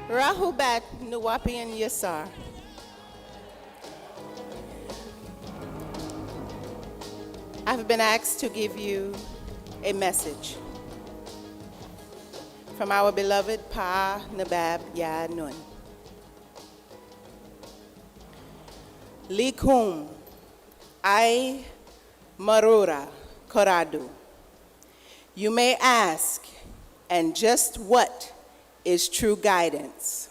Rahubat Nuwapian Yasar. I've been asked to give you a message from our beloved Pa Nabab YAANANAN. Likum ay marura koradu. You may ask, and just what is true guidance?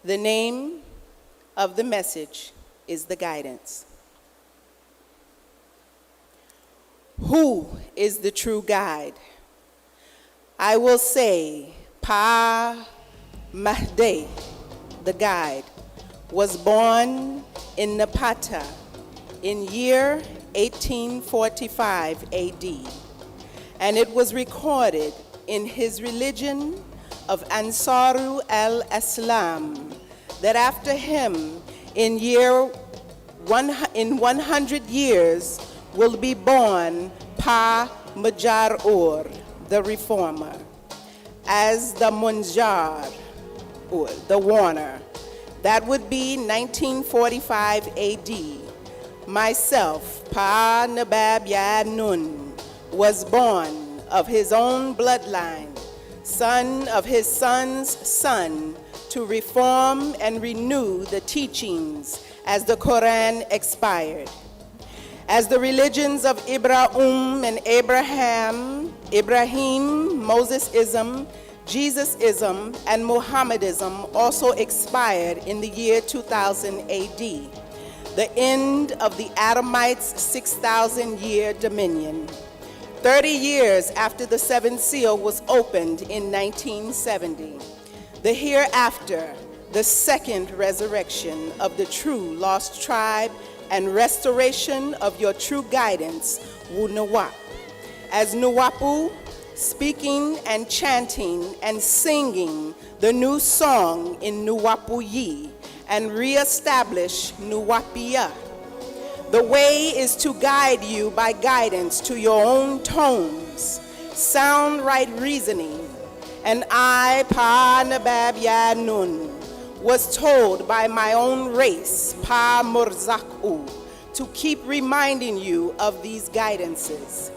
The name of the message is the guidance. Who is the true guide? I will say, Pa Mahdi, the guide, was born in Napata in year 1845 AD, and it was recorded in his religion of Ansarul al-Islam that after him in 100 years will be born Pa Majar-ur, the reformer, as the Munjar, or the warner. That would be 1945 AD. Myself, Pa Nabab YAANANAN, was born of his own bloodline, son of his son's son, to reform and renew the teachings as the Quran expired. As the religions of Ibrahim and Ibrahim, Mosesism, Jesusism, and Mohammedism also expired in the year 2000 AD, the end of the Adamites' 6,000-year dominion. 30 years after the seventh seal was opened in 1970, the hereafter, the second resurrection of the true lost tribe and restoration of your true guidance, Wu-Nawap. As Nuwapu, speaking and chanting and singing the new song in Nuwapu-yi and reestablish Nuwapia. The way is to guide you by guidance to your own tones, sound right reasoning. And I, Pa Nabab YAANANAN, was told by my own race, Pa Murzak'u, to keep reminding you of these guidances.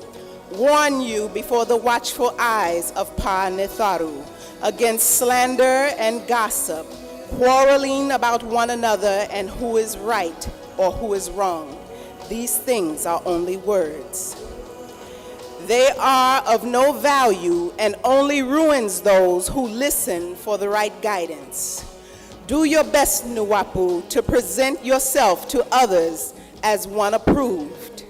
Warn you before the watchful eyes of Pa Netharu against slander and gossip, quarreling about one another and who is right or who is wrong. These things are only words. They are of no value and only ruins those who listen for the right guidance. Do your best, Nuwapu, to present yourself to others as one approved.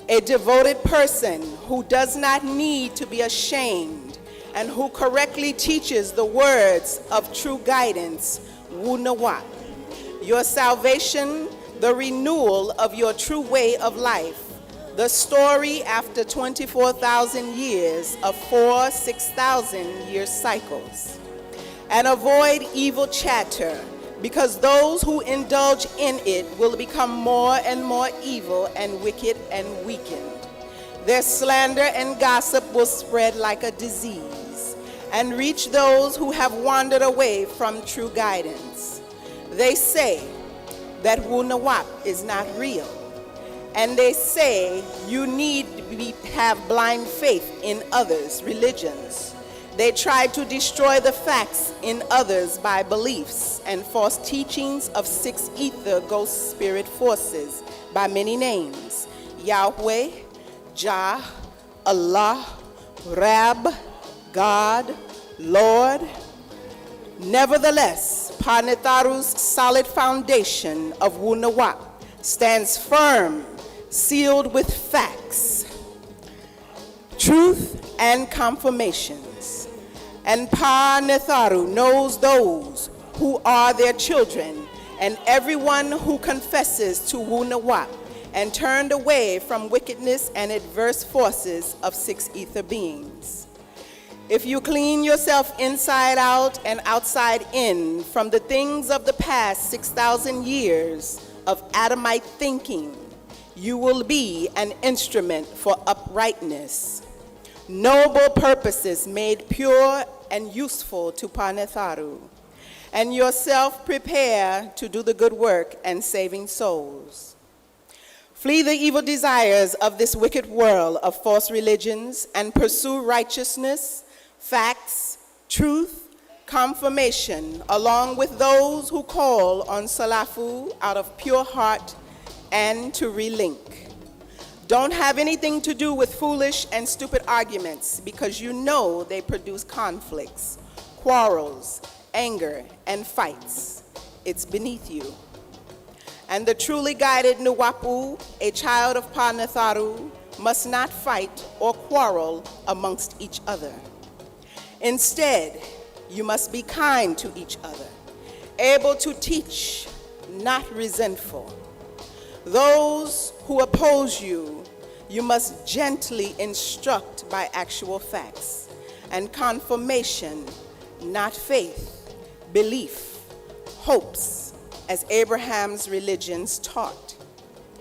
A devoted person who does not need to be ashamed and who correctly teaches the words of true guidance, Wu-Nawap. Your salvation, the renewal of your true way of life, the story after 24,000 years of 6,000-year cycles. And avoid evil chatter, because those who indulge in it will become more and more evil and wicked and weakened. Their slander and gossip will spread like a disease and reach those who have wandered away from true guidance. They say that Wu-Nawap is not real, and they say you need to have blind faith in others' religions. They try to destroy the facts in others by beliefs and false teachings of six ether ghost spirit forces by many names: Yahweh, Jah, Allah, Rab, God, Lord. Nevertheless, Pa Netharu's solid foundation of Wu-Nawap stands firm, sealed with facts, truth, and confirmations. And Pa Netharu knows those who are their children and everyone who confesses to Wu-Nawap and turned away from wickedness and adverse forces of six ether beings. If you clean yourself inside out and outside in from the things of the past 6,000 years of Adamite thinking, you will be an instrument for uprightness. noble purposes made pure and useful to Panetharu, and yourself prepare to do the good work and saving souls. Flee the evil desires of this wicked world of false religions and pursue righteousness, facts, truth, confirmation, along with those who call on Salafu out of pure heart and to relink. Don't have anything to do with foolish and stupid arguments because you know they produce conflicts, quarrels, anger, and fights. It's beneath you. And the truly guided Nuwapu, a child of Panetharu, must not fight or quarrel amongst each other. Instead, you must be kind to each other, able to teach, not resentful. Those who oppose you, you must gently instruct by actual facts and confirmation, not faith, belief, hopes, as Abraham's religions taught.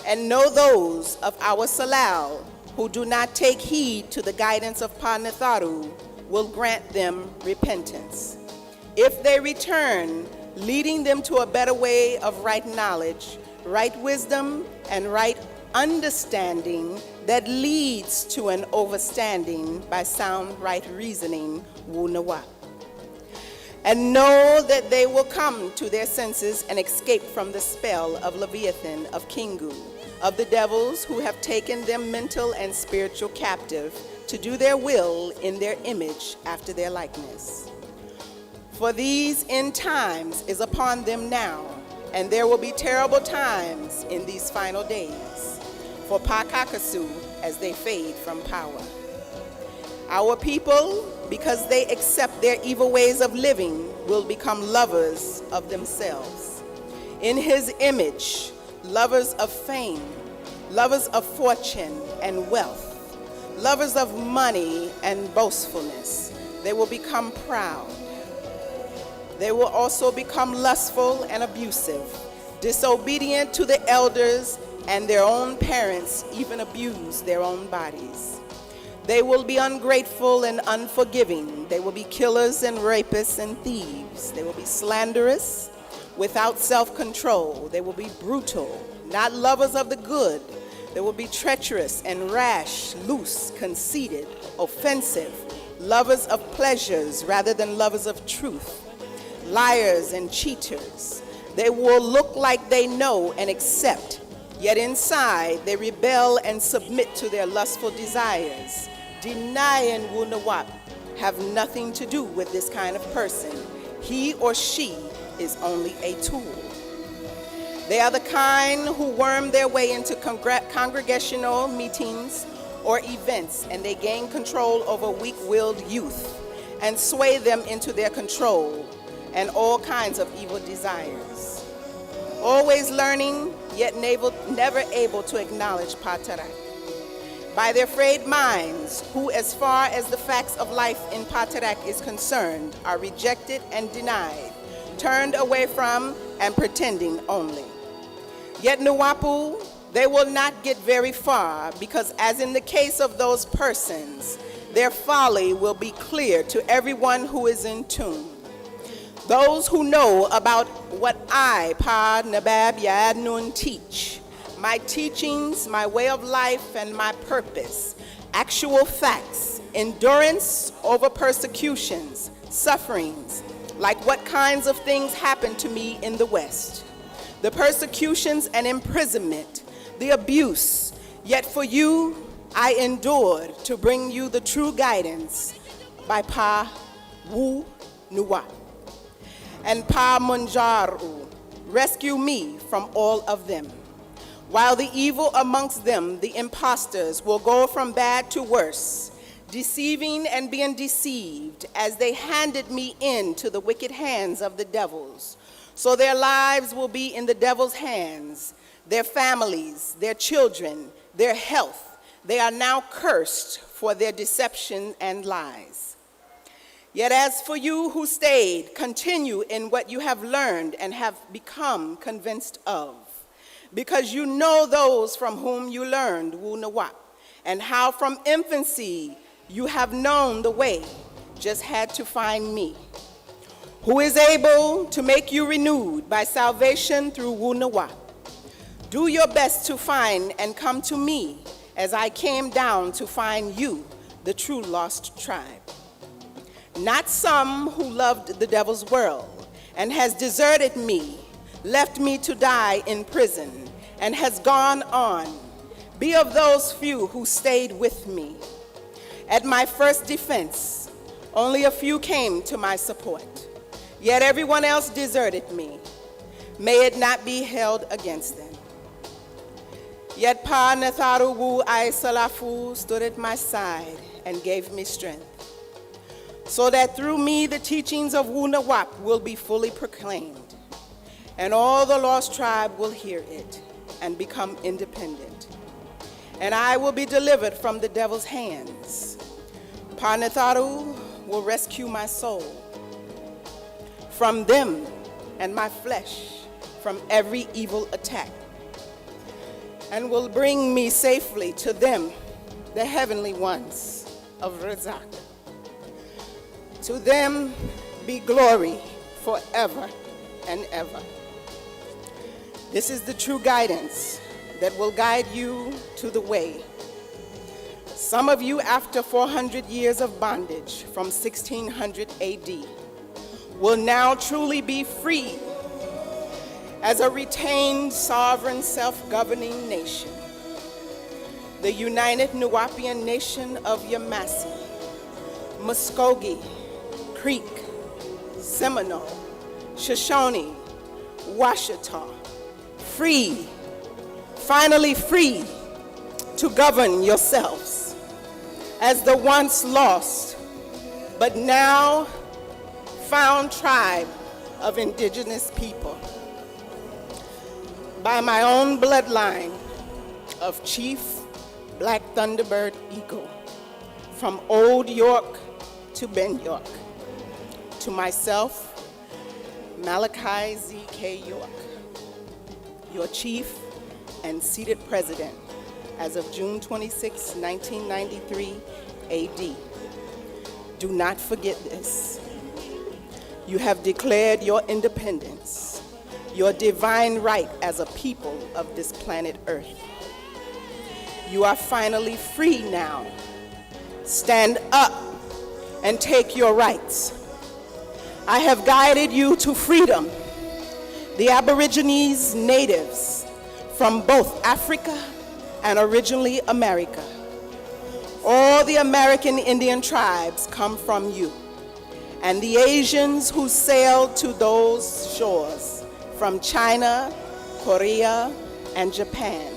And know those of our Salal who do not take heed to the guidance of Panetharu will grant them repentance. If they return, leading them to a better way of right knowledge, right wisdom, and right understanding that leads to an overstanding by sound right reasoning, Wu-Nawab. And know that they will come to their senses and escape from the spell of Leviathan, of Kingu, of the devils who have taken them mental and spiritual captive to do their will in their image after their likeness. For these end times is upon them now, and there will be terrible times in these final days for Pakakasu as they fade from power. Our people, because they accept their evil ways of living, will become lovers of themselves. In his image, lovers of fame, lovers of fortune and wealth, lovers of money and boastfulness. They will become proud. They will also become lustful and abusive, disobedient to the elders, and their own parents even abuse their own bodies. They will be ungrateful and unforgiving. They will be killers and rapists and thieves. They will be slanderous, without self-control. They will be brutal, not lovers of the good. They will be treacherous and rash, loose, conceited, offensive, lovers of pleasures rather than lovers of truth, liars and cheaters. They will look like they know and accept, yet inside they rebel and submit to their lustful desires. Deny and Wu-Nawab have nothing to do with this kind of person. He or she is only a tool. They are the kind who worm their way into congregational meetings or events, and they gain control over weak-willed youth and sway them into their control and all kinds of evil desires. Always learning, yet never able to acknowledge Patarak. By their frayed minds, who as far as the facts of life in Patarak is concerned, are rejected and denied, turned away from and pretending only. Yet Nuwapu, they will not get very far because as in the case of those persons, their folly will be clear to everyone who is in tune. Those who know about what I, Pa Nabab YAANANAN, teach, my teachings, my way of life, and my purpose, actual facts, endurance over persecutions, sufferings, like what kinds of things happened to me in the West, the persecutions and imprisonment, the abuse, yet for you I endured to bring you the true guidance by Pa Wu-Nawab and Pa Munjaru. Rescue me from all of them. While the evil amongst them, the impostors, will go from bad to worse, deceiving and being deceived as they handed me into the wicked hands of the devils. So their lives will be in the devil's hands, their families, their children, their health. They are now cursed for their deception and lies. Yet as for you who stayed, continue in what you have learned and have become convinced of, because you know those from whom you learned Wu-Nawab, and how from infancy You have known the way, just had to find me, who is able to make you renewed by salvation through Wu-Nawap. Do your best to find and come to me as I came down to find you, the true lost tribe. Not some who loved the devil's world and has deserted me, left me to die in prison, and has gone on. Be of those few who stayed with me. At my first defense, only a few came to my support, yet everyone else deserted me. May it not be held against them. Yet Pa Natharu Wu Ai Salafu stood at my side and gave me strength, so that through me the teachings of Wu-Nawap will be fully proclaimed, and all the lost tribe will hear it and become independent. And I will be delivered from the devil's hands. Pa Natharu will rescue my soul from them and my flesh from every evil attack, and will bring me safely to them, the heavenly ones of Razak. To them be glory forever and ever. This is the true guidance that will guide you to the way. Some of you, after 400 years of bondage from 1600 AD, will now truly be free as a retained, sovereign, self-governing nation. The United Nuwapian Nation of Yamasee, Muskogee, Creek, Seminole, Shoshone, Washita, free, finally free to govern yourselves as the once lost but now found tribe of indigenous people. By my own bloodline of Chief Black Thunderbird Eagle, from Old York to Ben York, to myself, Malachi Z.K. York, your chief and seated president as of June 26, 1993 AD. Do not forget this. You have declared your independence, your divine right as a people of this planet Earth. You are finally free now. Stand up and take your rights. I have guided you to freedom. The Aborigines, natives from both Africa and originally America. All the American Indian tribes come from you, and the Asians who sailed to those shores from China, Korea, and Japan,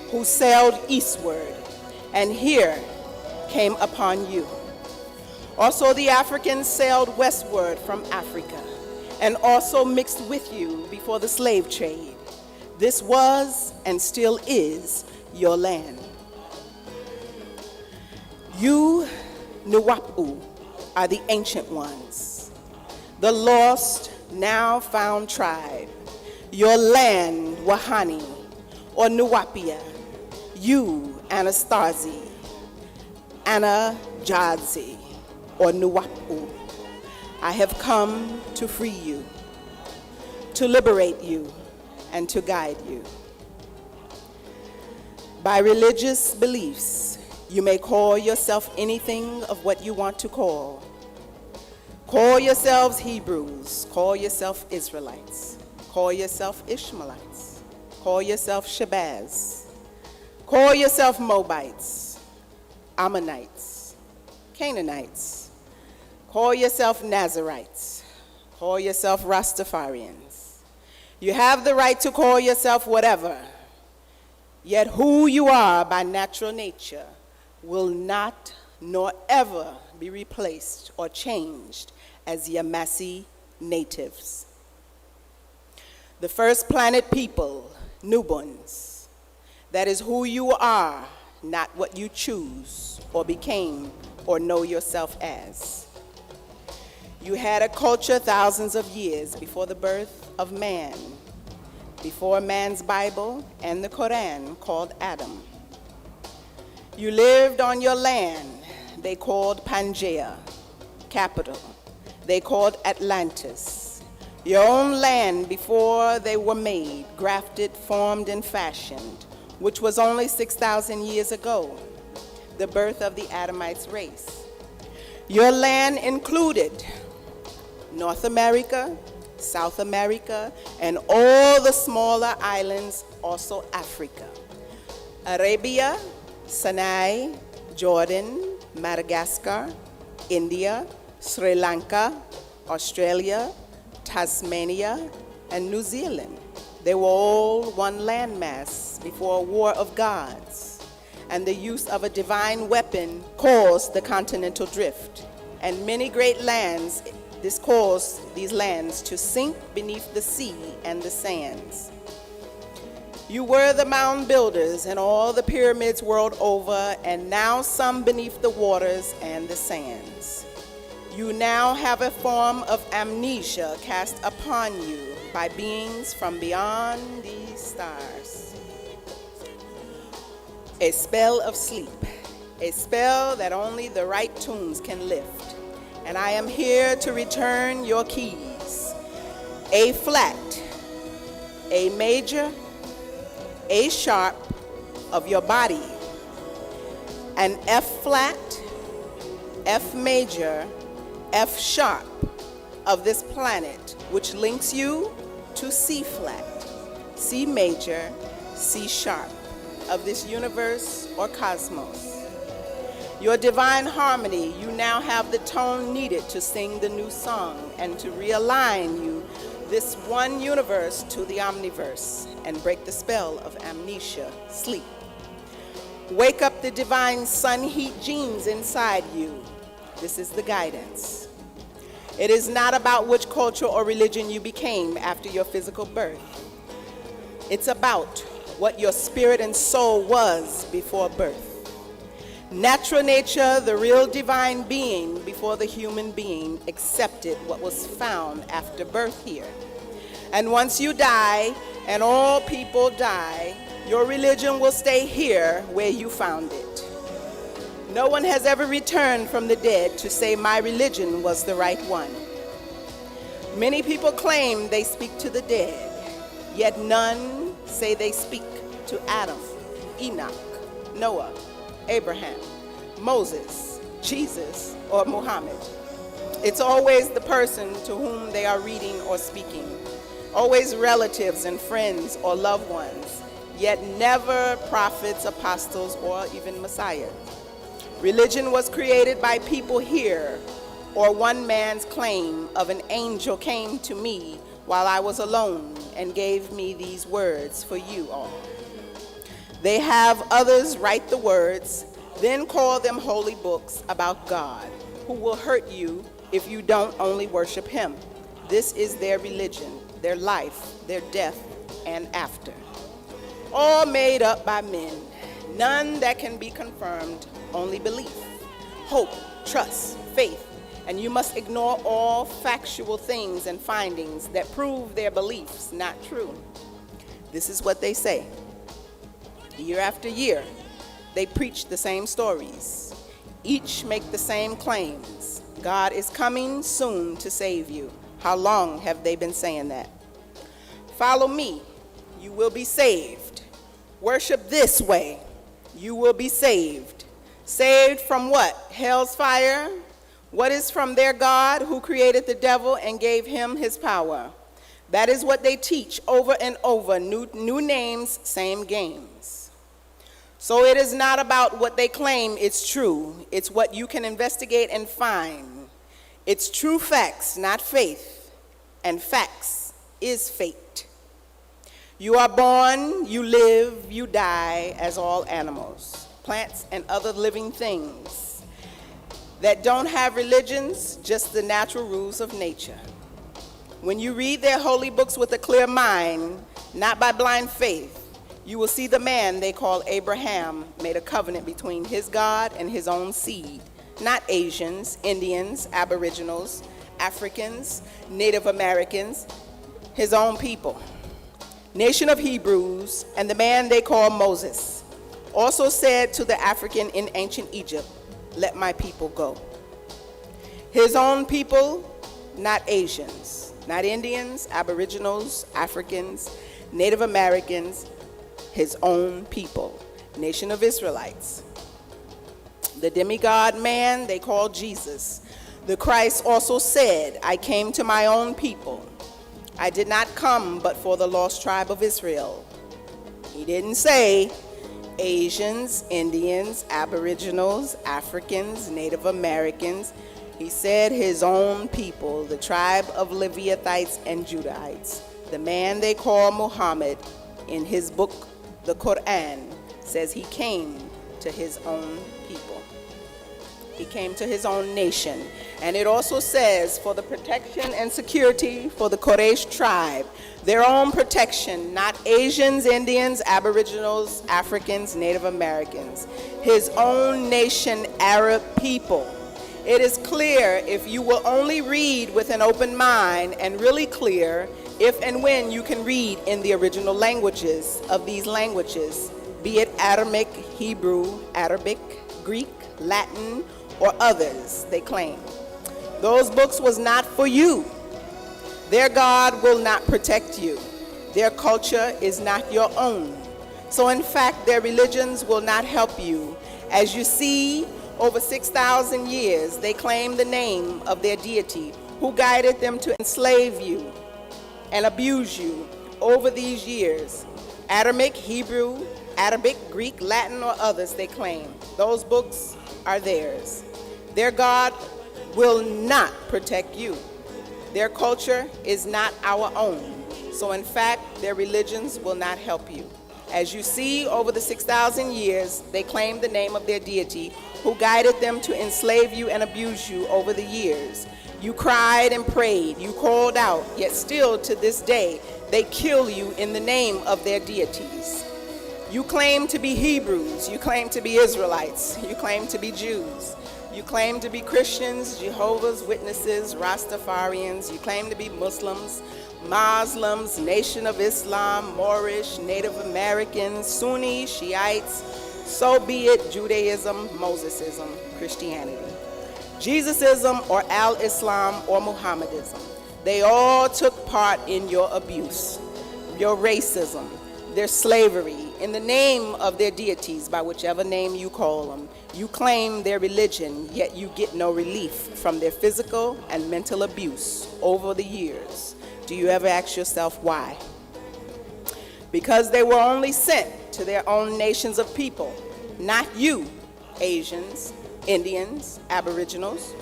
who sailed eastward and here came upon you. Also the Africans sailed westward from Africa and also mixed with you before the slave trade. This was and still is your land. You, Nuwapu, are the ancient ones, the lost, now found tribe. Your land, Wahani, or Nuwapia. You, Anastasia, Anajazi, or Nuwapu. I have come to free you, to liberate you, and to guide you. By religious beliefs, you may call yourself anything of what you want to call. Call yourselves Hebrews, call yourself Israelites, call yourself Ishmaelites, call yourself Shabazz, call yourself Moabites, Ammonites, Canaanites, call yourself Nazarites, call yourself Rastafarians. You have the right to call yourself whatever, yet who you are by natural nature will not nor ever be replaced or changed as Yamasee natives. The first planet people, Nubians, that is who you are, not what you choose or became or know yourself as. You had a culture thousands of years before the birth of man, before man's Bible and the Quran called Adam. You lived on your land they called Pangaea, capital. They called Atlantis. Your own land before they were made, grafted, formed, and fashioned, which was only 6,000 years ago, the birth of the Adamites race. Your land included North America, South America, and all the smaller islands, also Africa. Arabia, Sinai, Jordan, Madagascar, India, Sri Lanka, Australia, Tasmania, and New Zealand. They were all one landmass before a war of gods, and the use of a divine weapon caused the continental drift. And many great lands, this caused these lands to sink beneath the sea and the sands. You were the mound builders and all the pyramids world over, and now some beneath the waters and the sands. You now have a form of amnesia cast upon you by beings from beyond these stars. A spell of sleep, a spell that only the right tunes can lift. And I am here to return your keys. A flat, A major, A sharp of your body, an F flat, F major, F sharp of this planet, which links you to C flat, C major, C sharp of this universe or cosmos. Your divine harmony, you now have the tone needed to sing the new song and to realign you, this one universe, to the omniverse and break the spell of amnesia, sleep. Wake up the divine sun heat genes inside you. This is the guidance. It is not about which culture or religion you became after your physical birth. It's about what your spirit and soul was before birth. Natural nature, the real divine being before the human being accepted what was found after birth here. And once you die, and all people die, your religion will stay here where you found it. No one has ever returned from the dead to say my religion was the right one. Many people claim they speak to the dead, yet none say they speak to Adam, Enoch, Noah, Abraham, Moses, Jesus, or Muhammad. It's always the person to whom they are reading or speaking, always relatives and friends or loved ones, yet never prophets, apostles, or even Messiah. Religion was created by people here, or one man's claim of an angel came to me while I was alone and gave me these words for you all. They have others write the words, then call them holy books about God, who will hurt you if you don't only worship him. This is their religion, their life, their death, and after. All made up by men, none that can be confirmed, only belief, hope, trust, faith, and you must ignore all factual things and findings that prove their beliefs not true. This is what they say. Year after year, they preach the same stories. Each make the same claims. God is coming soon to save you. How long have they been saying that? Follow me, you will be saved. Worship this way, you will be saved. Saved from what? Hell's fire? What is from their God who created the devil and gave him his power? That is what they teach over and over, new names, same games. So it is not about what they claim it's true. It's what you can investigate and find. It's true facts, not faith. And facts is fate. You are born, you live, you die as all animals, plants, and other living things that don't have religions, just the natural rules of nature. When you read their holy books with a clear mind, not by blind faith, you will see the man they call Abraham made a covenant between his God and his own seed, not Asians, Indians, Aboriginals, Africans, Native Americans, his own people. Nation of Hebrews, and the man they call Moses, also said to the African in ancient Egypt, let my people go. His own people, not Asians, not Indians, Aboriginals, Africans, Native Americans, his own people, nation of Israelites. The demigod man they call Jesus. The Christ also said, I came to my own people. I did not come but for the lost tribe of Israel. He didn't say Asians, Indians, Aboriginals, Africans, Native Americans. He said his own people, the tribe of Leviathites and Judahites. The man they call Muhammad, in his book, the Quran, says he came to his own people. He came to his own nation. And it also says for the protection and security for the Quraysh tribe, their own protection, not Asians, Indians, Aboriginals, Africans, Native Americans, his own nation, Arab people. It is clear if you will only read with an open mind, and really clear if and when you can read in the original languages of these languages, be it Aramaic, Hebrew, Arabic, Greek, Latin, or others, they claim. Those books was not for you. Their God will not protect you. Their culture is not your own. So in fact, their religions will not help you. As you see, over 6,000 years, they claim the name of their deity, who guided them to enslave you and abuse you over these years. Aramaic, Hebrew, Arabic, Greek, Latin, or others, they claim. Those books are theirs. Their God will not protect you. Their culture is not our own. So in fact, their religions will not help you. As you see, over the 6,000 years, they claim the name of their deity, who guided them to enslave you and abuse you over the years. You cried and prayed, you called out, yet still to this day, they kill you in the name of their deities. You claim to be Hebrews, you claim to be Israelites, you claim to be Jews. You claim to be Christians, Jehovah's Witnesses, Rastafarians. You claim to be Muslims, Nation of Islam, Moorish, Native Americans, Sunni, Shiites. So be it, Judaism, Mosesism, Christianity. Jesusism or Al-Islam or Muhammadism. They all took part in your abuse, your racism, their slavery, in the name of their deities, by whichever name you call them. You claim their religion, yet you get no relief from their physical and mental abuse over the years. Do you ever ask yourself why? Because they were only sent to their own nations of people, not you, Asians, Indians, Aboriginals,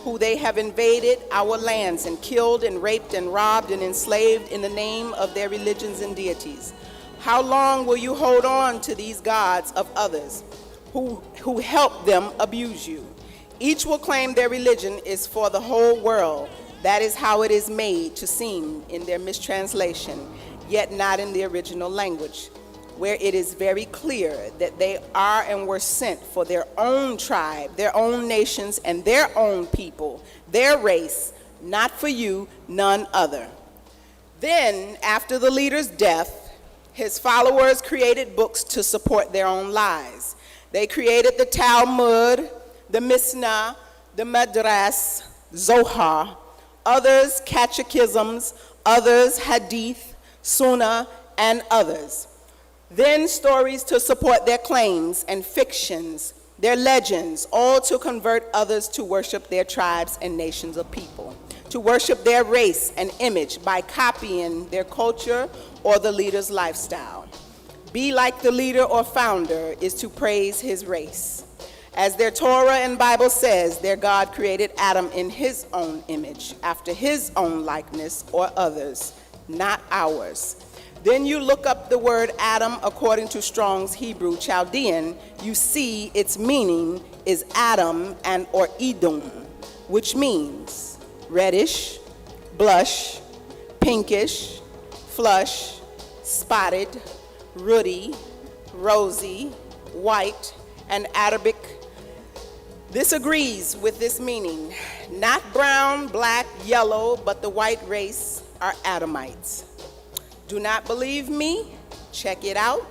who they have invaded our lands and killed and raped and robbed and enslaved in the name of their religions and deities. How long will you hold on to these gods of others who help them abuse you? Each will claim their religion is for the whole world. That is how it is made to seem in their mistranslation, yet not in the original language, where it is very clear that they are and were sent for their own tribe, their own nations, and their own people, their race, not for you, none other. Then, after the leader's death, his followers created books to support their own lies. They created the Talmud, the Mishnah, the Madras, Zohar, others catechisms, others Hadith, Sunnah, and others. Then stories to support their claims and fictions, their legends, all to convert others to worship their tribes and nations of people, to worship their race and image by copying their culture or the leader's lifestyle. Be like the leader or founder is to praise his race. As their Torah and Bible says, their God created Adam in his own image, after his own likeness or others, not ours. Then you look up the word Adam according to Strong's Hebrew Chaldean, you see its meaning is Adam and or Edom, which means reddish, blush, pinkish, flush, spotted, ruddy, rosy, white, and Arabic. This agrees with this meaning. Not brown, black, yellow, but the white race are Adamites. Do not believe me? Check it out.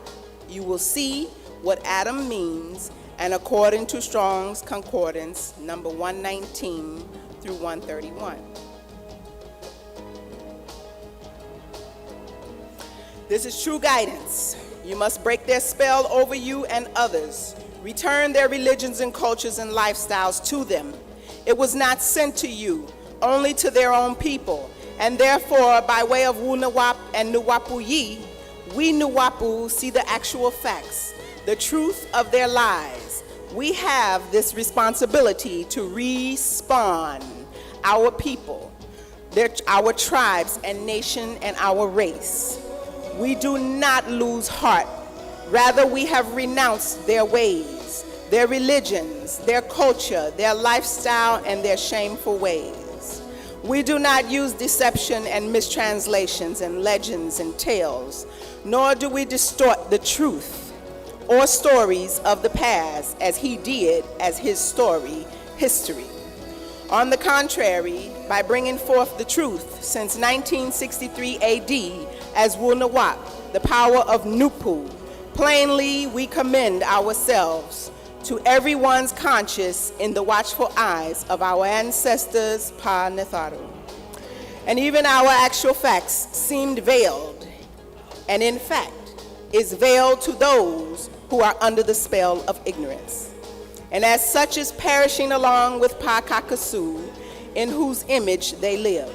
You will see what Adam means and according to Strong's Concordance, number 119 through 131. This is true guidance. You must break their spell over you and others. Return their religions and cultures and lifestyles to them. It was not sent to you, only to their own people. And therefore, by way of Wu-Nawap and Nuwapu-Yi, we Nuwapu see the actual facts, the truth of their lies. We have this responsibility to respawn our people, our tribes and nation and our race. We do not lose heart. Rather, we have renounced their ways, their religions, their culture, their lifestyle, and their shameful ways. We do not use deception and mistranslations and legends and tales, nor do we distort the truth or stories of the past as he did as his story, history. On the contrary, by bringing forth the truth since 1963 AD as Wu-Nawap, the power of Nupu, plainly we commend ourselves to everyone's conscious in the watchful eyes of our ancestors Pa Netharu. And even our actual facts seemed veiled, and in fact is veiled to those who are under the spell of ignorance, and as such is perishing along with Pa Kakasu, in whose image they live.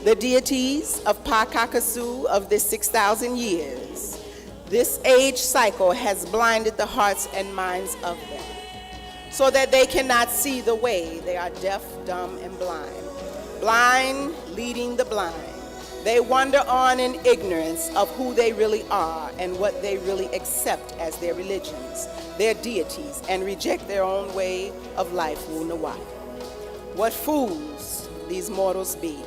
The deities of Pa Kakasu of this 6,000 years, this age cycle has blinded the hearts and minds of them, so that they cannot see the way. They are deaf, dumb, and blind. Blind leading the blind. They wander on in ignorance of who they really are and what they really accept as their religions, their deities, and reject their own way of life, Wu-Nawap. What fools these mortals be.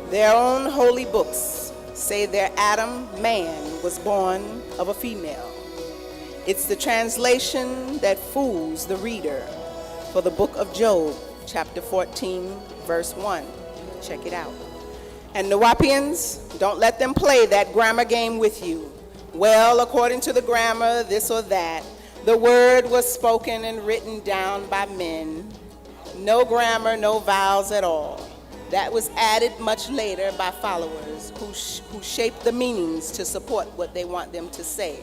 Their own holy books say their Adam, man, was born of a female. It's the translation that fools the reader for the book of Job, chapter 14, verse 1. Check it out. And Nawapians, don't let them play that grammar game with you. Well, according to the grammar, this or that, the word was spoken and written down by men. No grammar, no vowels at all. That was added much later by followers who shaped the meanings to support what they want them to say.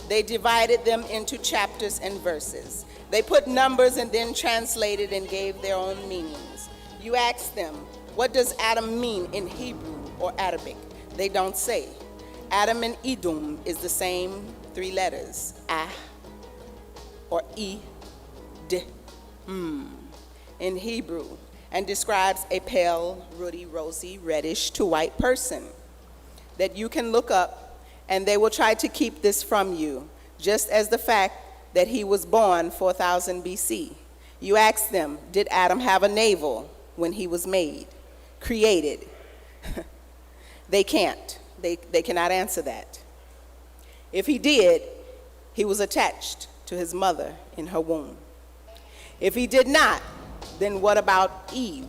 They divided them into chapters and verses. They put numbers and then translated and gave their own meanings. You ask them, what does Adam mean in Hebrew or Arabic? They don't say. Adam and Edom is the same 3 letters, Ah or E, D, in Hebrew, and describes a pale, ruddy, rosy, reddish to white person that you can look up, and they will try to keep this from you, just as the fact that he was born 4000 BC. You ask them, did Adam have a navel when he was made, created? They can't. They cannot answer that. If he did, he was attached to his mother in her womb. If he did not, then what about Eve?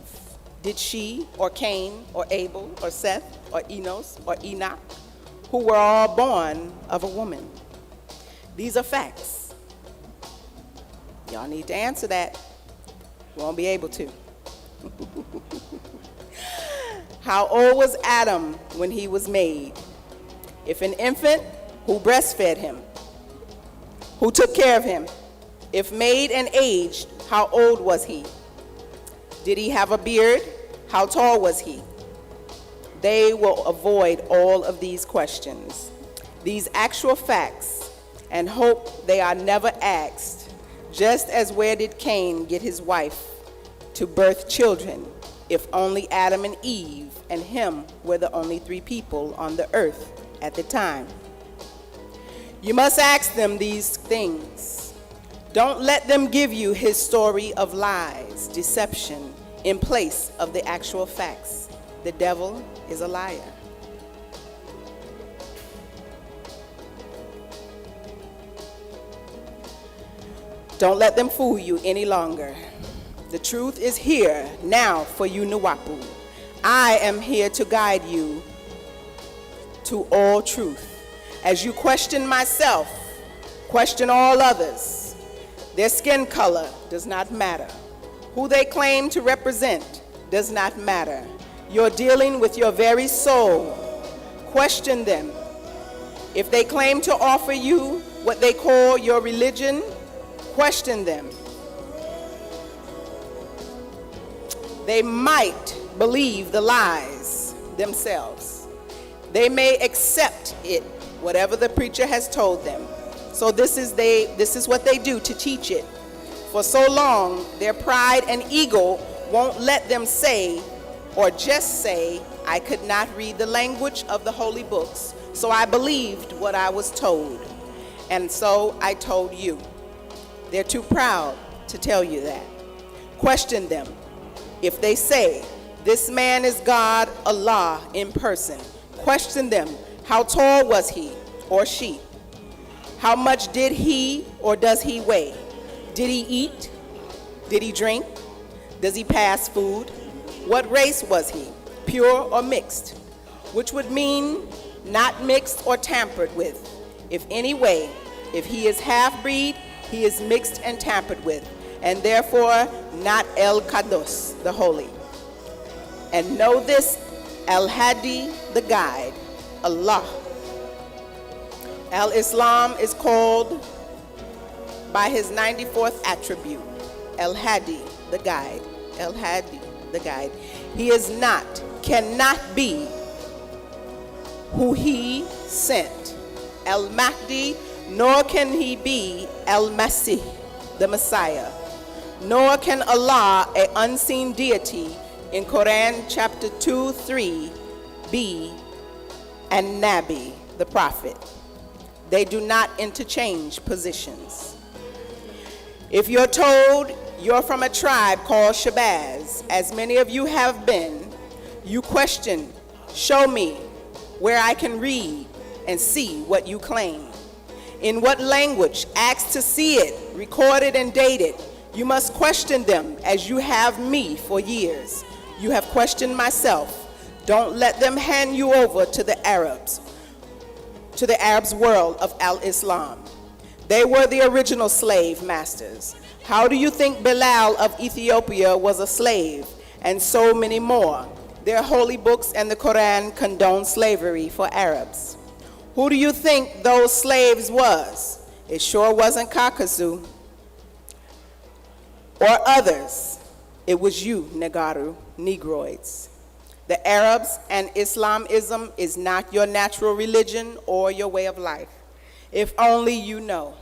Did she, or Cain, or Abel, or Seth, or Enos, or Enoch, who were all born of a woman? These are facts. Y'all need to answer that. You won't be able to. How old was Adam when he was made? If an infant, who breastfed him? Who took care of him? If made and aged, how old was he? Did he have a beard? How tall was he? They will avoid all of these questions, these actual facts, and hope they are never asked, just as where did Cain get his wife to birth children, if only Adam and Eve and him were the only 3 people on the earth at the time? You must ask them these things. Don't let them give you his story of lies, deception, in place of the actual facts. The devil is a liar. Don't let them fool you any longer. The truth is here now for you Nuwapu. I am here to guide you to all truth. As you question myself, Question all others. Their skin color does not matter. Who they claim to represent does not matter. You're dealing with your very soul. Question them. If they claim to offer you what they call your religion, question them. They might believe the lies themselves. They may accept it, whatever the preacher has told them. So this is what they do to teach it. For so long, their pride and ego won't let them say or just say, I could not read the language of the holy books, so I believed what I was told. And so I told you. They're too proud to tell you that. Question them. If they say, this man is God, Allah, in person, question them, how tall was he or she? How much did he or does he weigh? Did he eat? Did he drink? Does he pass food? What race was he, pure or mixed? Which would mean not mixed or tampered with. If any way, if he is half-breed, he is mixed and tampered with, and therefore not El Kados, the holy. And know this, Al-Hadi, the guide, Allah. Al-Islam is called by his 94th attribute, Al-Hadi, the guide. Al-Hadi, the guide. He is not, cannot be who he sent, Al-Mahdi, nor can he be Al-Masih, the Messiah. Nor can Allah, an unseen deity, in Quran chapter 2:3, be and Nabi, the prophet. They do not interchange positions. If you're told you're from a tribe called Shabazz, as many of you have been, you question, show me where I can read and see what you claim. In what language? Ask to see it, recorded and dated. You must question them as you have me for years. You have questioned myself. Don't let them hand you over to the Arabs world of Al-Islam. They were the original slave masters. How do you think Bilal of Ethiopia was a slave? And so many more. Their holy books and the Quran condone slavery for Arabs. Who do you think those slaves was? It sure wasn't Kakasu or others. It was you, Negaru, Negroids. The Arabs and Islamism is not your natural religion or your way of life. If only you know.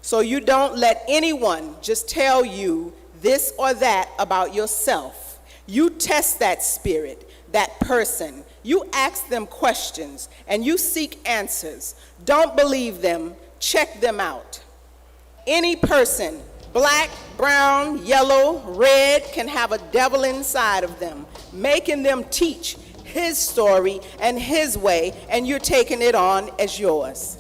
So you don't let anyone just tell you this or that about yourself. You test that spirit, that person. You ask them questions and you seek answers. Don't believe them, check them out. Any person, black, brown, yellow, red, can have a devil inside of them, making them teach his story and his way, and you're taking it on as yours.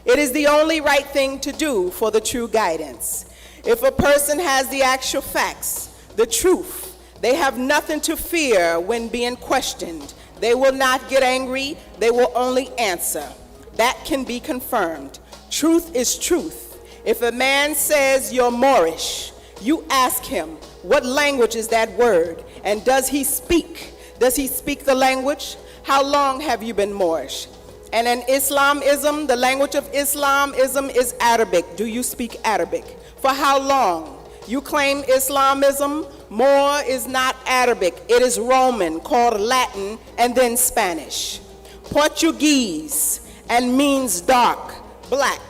It is the only right thing to do for the true guidance. If a person has the actual facts, the truth, they have nothing to fear when being questioned. They will not get angry, they will only answer. That can be confirmed. Truth is truth. If a man says you're Moorish, you ask him, what language is that word? And does he speak? Does he speak the language? How long have you been Moorish? And in Islamism, the language of Islamism is Arabic. Do you speak Arabic? For how long? You claim Islamism. More is not Arabic. It is Roman, called Latin, and then Spanish. Portuguese, and means dark, black.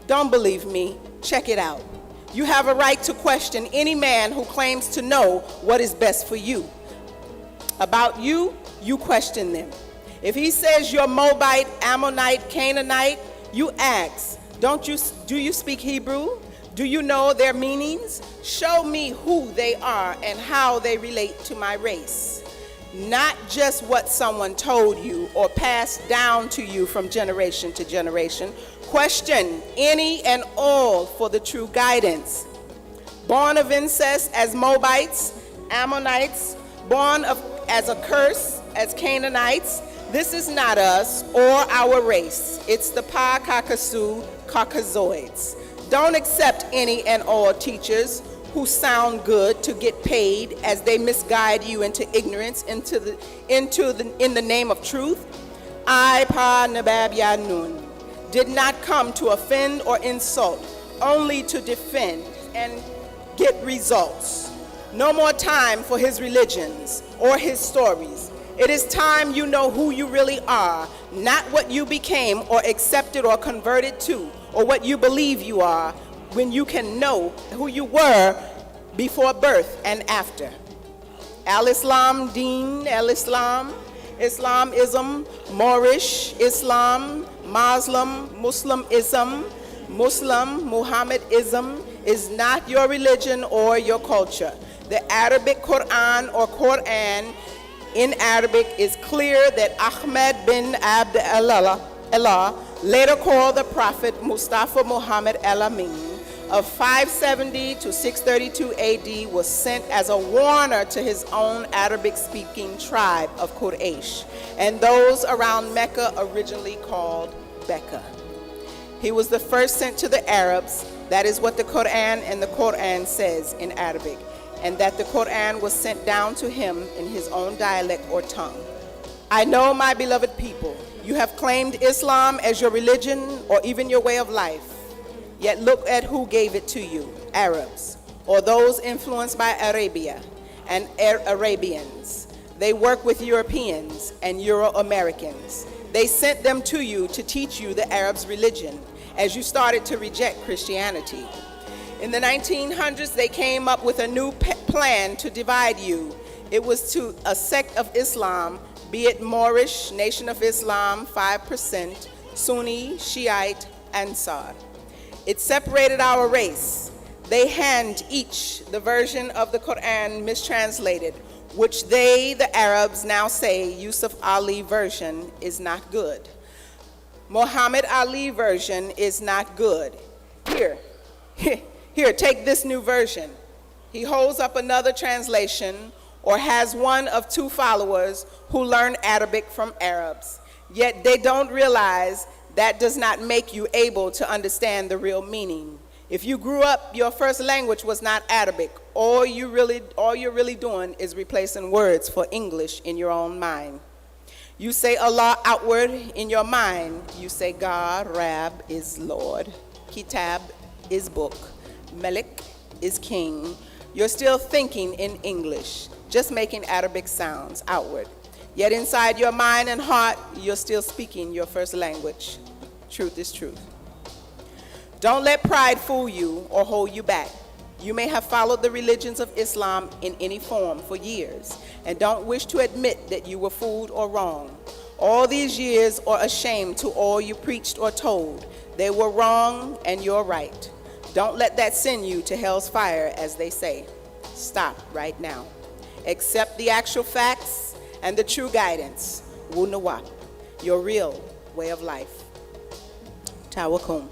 Don't believe me? Check it out. You have a right to question any man who claims to know what is best for you. About you, you question them. If he says you're Moabite, Ammonite, Canaanite, you ask, do you speak Hebrew? Do you know their meanings? Show me who they are and how they relate to my race. Not just what someone told you or passed down to you from generation to generation. Question any and all for the true guidance. Born of incest as Moabites, Ammonites, born as a curse as Canaanites. This is not us or our race. It's the Pa Kakasu Caucasoids. Don't accept any and all teachers who sound good to get paid as they misguide you into ignorance in the name of truth. I, Pa Nabab Yanun, did not come to offend or insult, only to defend and get results. No more time for his religions or his stories. It is time you know who you really are, not what you became or accepted or converted to, or what you believe you are, when you can know who you were before birth and after. Al-Islam, Deen, Al-Islam, Islamism, Moorish, Islam, Muslim, Muslimism, Muslim, Muhammadism is not your religion or your culture. The Arabic Quran or Quran in Arabic is clear that Ahmed bin Abd Allah, later called the Prophet Mustafa Muhammad al-Amin, of 570 to 632 AD, was sent as a warner to his own Arabic-speaking tribe of Quraysh and those around Mecca, originally called Becca. He was the first sent to the Arabs. That is what the Quran and the Quran says in Arabic, and that the Quran was sent down to him in his own dialect or tongue. I know, my beloved people, you have claimed Islam as your religion or even your way of life. Yet look at who gave it to you, Arabs, or those influenced by Arabia and Arabians. They work with Europeans and Euro-Americans. They sent them to you to teach you the Arabs' religion as you started to reject Christianity. In the 1900s, they came up with a new plan to divide you. It was to a sect of Islam, be it Moorish, Nation of Islam, 5%, Sunni, Shiite, Ansar. It separated our race. They hand each the version of the Quran mistranslated, which they, the Arabs, now say Yusuf Ali version is not good. Muhammad Ali version is not good. Here, take this new version. He holds up another translation or has one of two followers who learn Arabic from Arabs. Yet they don't realize that does not make you able to understand the real meaning. If you grew up, your first language was not Arabic. All you're really doing is replacing words for English in your own mind. You say Allah outward in your mind. You say God, Rab is Lord, Kitab is book, Melik is king. You're still thinking in English, just making Arabic sounds outward. Yet inside your mind and heart, you're still speaking your first language. Truth is truth. Don't let pride fool you or hold you back. You may have followed the religions of Islam in any form for years and don't wish to admit that you were fooled or wrong. All these years are a shame to all you preached or told. They were wrong and you're right. Don't let that send you to hell's fire, as they say. Stop right now. Accept the actual facts and the true guidance. Wu Nawab, your real way of life. Tawakum.